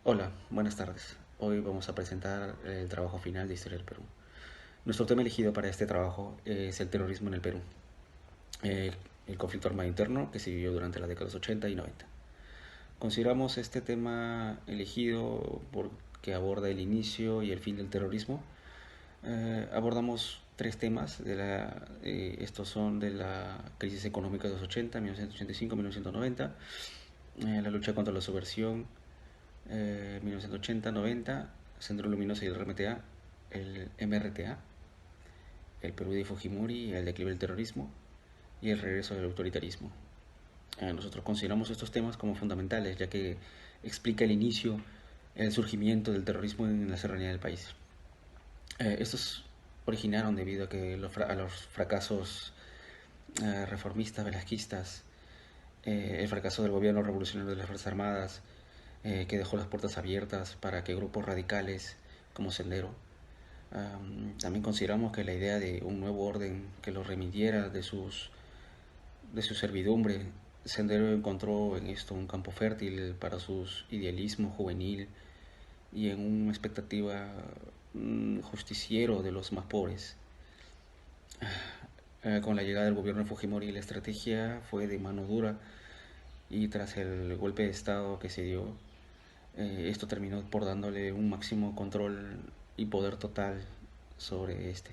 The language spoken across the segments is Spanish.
Hola, buenas tardes. Hoy vamos a presentar el trabajo final de Historia del Perú. Nuestro tema elegido para este trabajo es el terrorismo en el Perú, eh, el conflicto armado interno que se vivió durante las décadas 80 y 90. Consideramos este tema elegido porque aborda el inicio y el fin del terrorismo. Abordamos tres temas, estos son de la crisis económica de los 80, 1985-1990, la lucha contra la subversión 1980-90, Sendero Luminoso y el RMTA, el MRTA, el Perú de Fujimori, el declive del terrorismo y el regreso del autoritarismo. Nosotros consideramos estos temas como fundamentales, ya que explica el inicio, el surgimiento del terrorismo en la serranía del país. Estos originaron debido a que a los fracasos reformistas, velasquistas, el fracaso del gobierno revolucionario de las Fuerzas Armadas, que dejó las puertas abiertas para que grupos radicales como Sendero. También consideramos que la idea de un nuevo orden que los remitiera de su servidumbre, Sendero encontró en esto un campo fértil para su idealismo juvenil y en una expectativa justiciero de los más pobres. Con la llegada del gobierno de Fujimori, la estrategia fue de mano dura y tras el golpe de Estado que se dio, esto terminó por dándole un máximo control y poder total sobre este.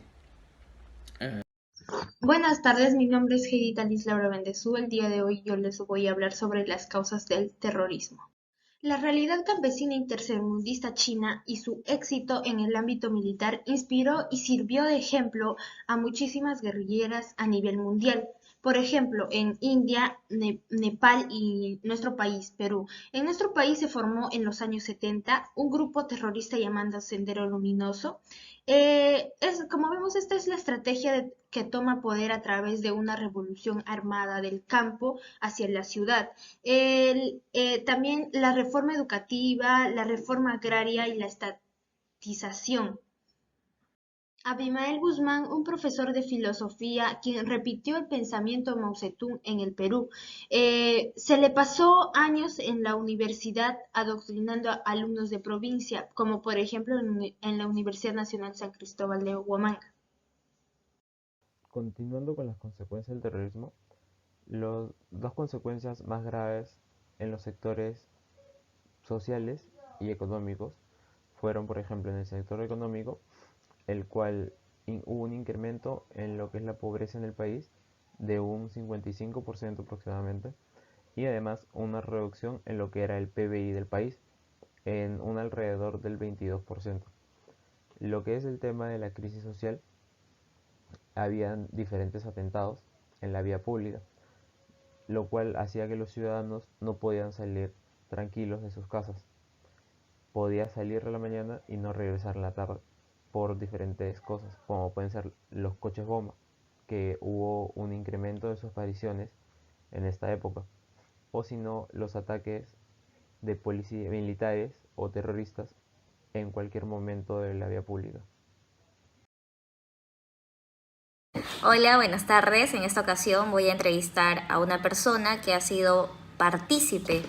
Buenas tardes, mi nombre es Heidi Talis Laura Bendezú. El día de hoy yo les voy a hablar sobre las causas del terrorismo. La realidad campesina y tercermundista china y su éxito en el ámbito militar inspiró y sirvió de ejemplo a muchísimas guerrilleras a nivel mundial. Por ejemplo, en India, Nepal y nuestro país, Perú. En nuestro país se formó en los años 70 un grupo terrorista llamado Sendero Luminoso. Como vemos, esta es la estrategia que toma poder a través de una revolución armada del campo hacia la ciudad. También la reforma educativa, la reforma agraria y la estatización. Abimael Guzmán, un profesor de filosofía, quien repitió el pensamiento Mao Zedong en el Perú, se le pasó años en la universidad adoctrinando a alumnos de provincia, como por ejemplo en la Universidad Nacional San Cristóbal de Huamanga. Continuando con las consecuencias del terrorismo, las dos consecuencias más graves en los sectores sociales y económicos fueron, por ejemplo, en el sector económico, el cual hubo un incremento en lo que es la pobreza en el país de un 55% aproximadamente, y además una reducción en lo que era el PBI del país en un alrededor del 22%. Lo que es el tema de la crisis social, habían diferentes atentados en la vía pública, lo cual hacía que los ciudadanos no podían salir tranquilos de sus casas. Podía salir a la mañana y no regresar en la tarde por diferentes cosas, como pueden ser los coches bomba, que hubo un incremento de sus apariciones en esta época, o si no, los ataques de policías militares o terroristas en cualquier momento de la vía pública. Hola, buenas tardes. En esta ocasión voy a entrevistar a una persona que ha sido partícipe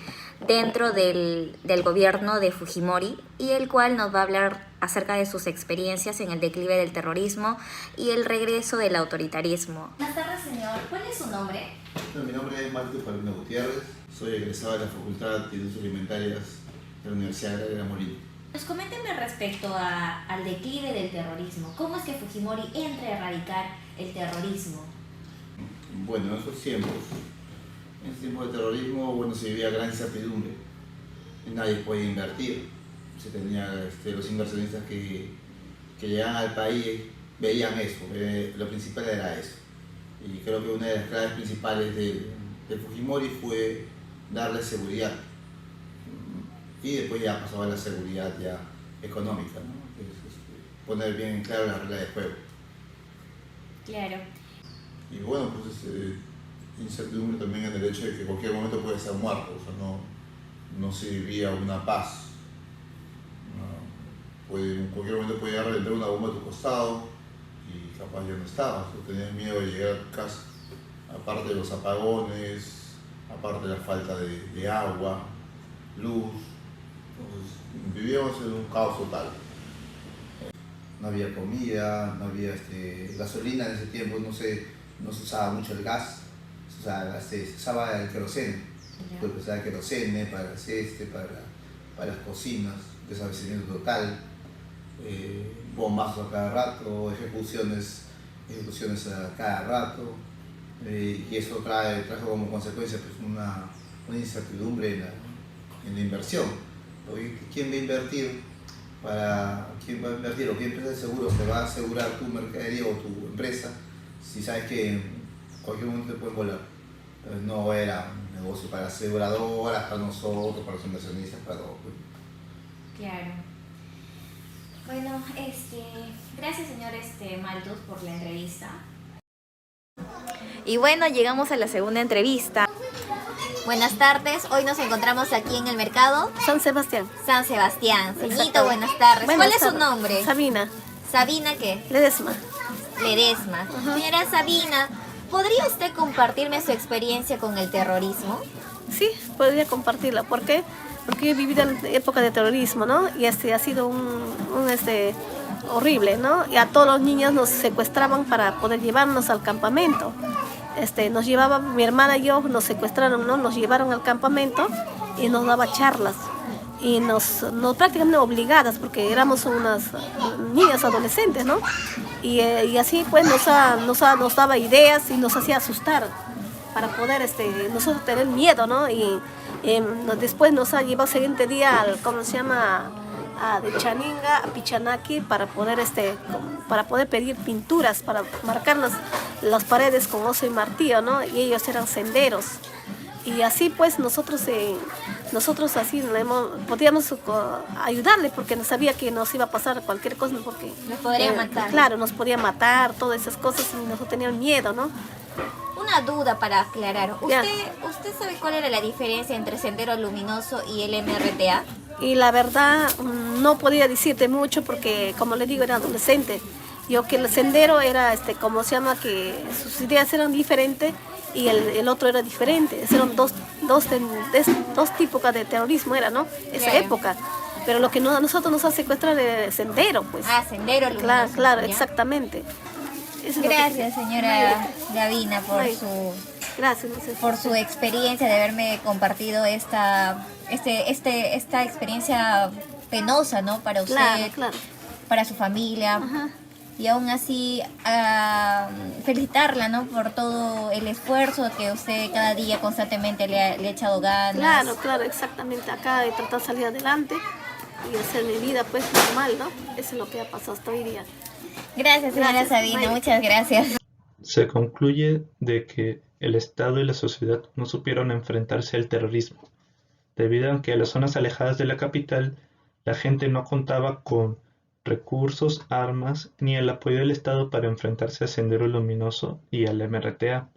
dentro del gobierno de Fujimori y el cual nos va a hablar acerca de sus experiencias en el declive del terrorismo y el regreso del autoritarismo. Buenas tardes, señor. ¿Cuál es su nombre? Bueno, mi nombre es Marco Palomino Gutiérrez, soy egresado de la Facultad de Ciencias Alimentarias de la Universidad Agraria de Molina. Pues coméntenme respecto al declive del terrorismo. ¿Cómo es que Fujimori entra a erradicar el terrorismo? Bueno, en estos tiempos de terrorismo, bueno, se vivía gran incertidumbre. Nadie podía invertir. Se tenía, los inversionistas que llegaban al país veían eso, lo principal era eso. Y creo que una de las claves principales de Fujimori fue darle seguridad. Y después ya pasó a la seguridad ya económica, ¿no? Entonces, poner bien en claro las reglas de juego. Claro. Y bueno, pues incertidumbre también en el hecho de que en cualquier momento puede ser muerto, o sea, no se vivía una paz. ¿No? En cualquier momento puede llegar a reventar una bomba a tu costado y capaz ya no estabas, o tenías miedo de llegar a tu casa. Aparte de los apagones, aparte de la falta de agua, luz, Entonces, vivíamos en un caos total. No había comida, no había gasolina en ese tiempo, no se usaba mucho el gas, se usaba el queroseno. Pues usaba el queroseno para el ceste, para las cocinas, desabastecimiento total, bombazos a cada rato, ejecuciones a cada rato, y eso trajo como consecuencia pues, una incertidumbre en la inversión. Porque ¿quién va a invertir? ¿Quién va a invertir o qué empresa de seguros te va a asegurar tu mercadería o tu empresa si sabes que en cualquier momento te pueden volar? Entonces no era un negocio para aseguradoras, para nosotros, para los inversionistas, para todos. Claro. Bueno, gracias señor Malthus por la entrevista. Y bueno, llegamos a la segunda entrevista. Buenas tardes, hoy nos encontramos aquí en el mercado San Sebastián. San Sebastián. Señito, Exacto. buenas tardes. Buenas ¿Cuál es su tardes. nombre? Sabina Sabina, ¿qué? Ledesma. Ledesma. Señora Sabina, ¿podría usted compartirme su experiencia con el terrorismo? Sí, podría compartirla. ¿Por qué? Porque yo he vivido en época de terrorismo, ¿no? Y ha sido horrible, ¿no? Y a todos los niños nos secuestraban para poder llevarnos al campamento. Nos llevaba, mi hermana y yo, nos secuestraron, ¿no? Nos llevaron al campamento y nos daba charlas. Y nos prácticamente obligadas, porque éramos unas niñas adolescentes, ¿no? Y así pues nos daba ideas y nos hacía asustar para poder nosotros tener miedo, ¿no? Y después nos ha llevado el siguiente día al, ¿cómo se llama? De Chaninga a Pichanaki para poder pedir pinturas, para marcar las paredes con oso y martillo, ¿no? Y ellos eran senderos. Y así pues nosotros así podíamos ayudarle porque no sabía que nos iba a pasar cualquier cosa, porque Nos podrían matar. Claro, nos podía matar, todas esas cosas, y nosotros teníamos miedo, ¿no? Una duda para aclarar. Ya. ¿Usted sabe cuál era la diferencia entre Sendero Luminoso y el MRTA? Y la verdad no podía decirte mucho porque, como le digo, era adolescente. Yo que el sendero era, como se llama, que sus ideas eran diferentes y el otro era diferente. Eran dos tipos de terrorismo, era, ¿no? Esa Claro. época. Pero lo que a nosotros nos hace secuestrar es el sendero, pues. Sendero Luminoso. Claro, ¿ya? exactamente. Eso es lo que Gracias, señora Gavina, Ay. Gracias, no sé. por su experiencia de haberme compartido esta experiencia penosa, ¿no? Para usted, Claro. para su familia. Ajá. Y aún así felicitarla, ¿no? Por todo el esfuerzo que usted cada día constantemente le ha echado ganas. Claro, exactamente. Acá he tratado de salir adelante y hacer mi vida pues normal, ¿no? Eso es lo que ha pasado hasta hoy día. Gracias, señora Gracias, Sabina, bye. muchas gracias. Se concluye de que el Estado y la sociedad no supieron enfrentarse al terrorismo, debido a que en las zonas alejadas de la capital la gente no contaba con recursos, armas ni el apoyo del Estado para enfrentarse a Sendero Luminoso y al MRTA.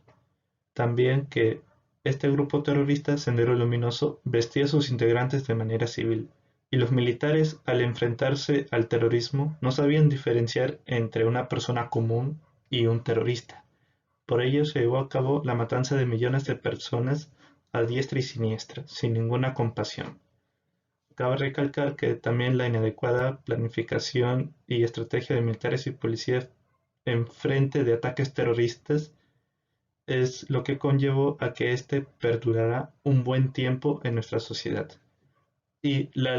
También que este grupo terrorista, Sendero Luminoso, vestía a sus integrantes de manera civil, y los militares, al enfrentarse al terrorismo, no sabían diferenciar entre una persona común y un terrorista. Por ello se llevó a cabo la matanza de millones de personas a diestra y siniestra, sin ninguna compasión. Cabe recalcar que también la inadecuada planificación y estrategia de militares y policías en frente de ataques terroristas es lo que conllevó a que éste perdurara un buen tiempo en nuestra sociedad. Y la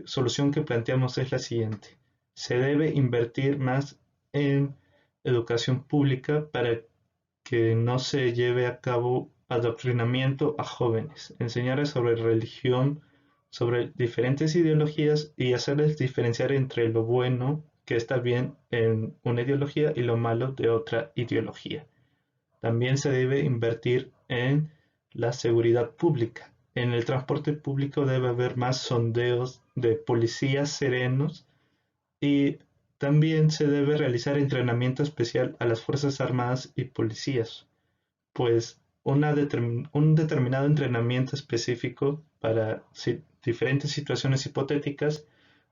solución que planteamos es la siguiente: se debe invertir más en educación pública para que no se lleve a cabo adoctrinamiento a jóvenes, enseñarles sobre religión, sobre diferentes ideologías y hacerles diferenciar entre lo bueno que está bien en una ideología y lo malo de otra ideología. También se debe invertir en la seguridad pública. En el transporte público debe haber más sondeos de policías serenos y también se debe realizar entrenamiento especial a las Fuerzas Armadas y policías, pues un determinado entrenamiento específico para diferentes situaciones hipotéticas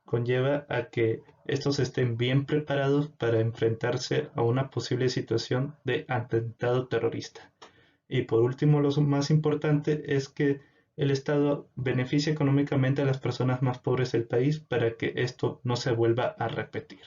conlleva a que estos estén bien preparados para enfrentarse a una posible situación de atentado terrorista. Y por último, lo más importante es que el Estado beneficia económicamente a las personas más pobres del país para que esto no se vuelva a repetir.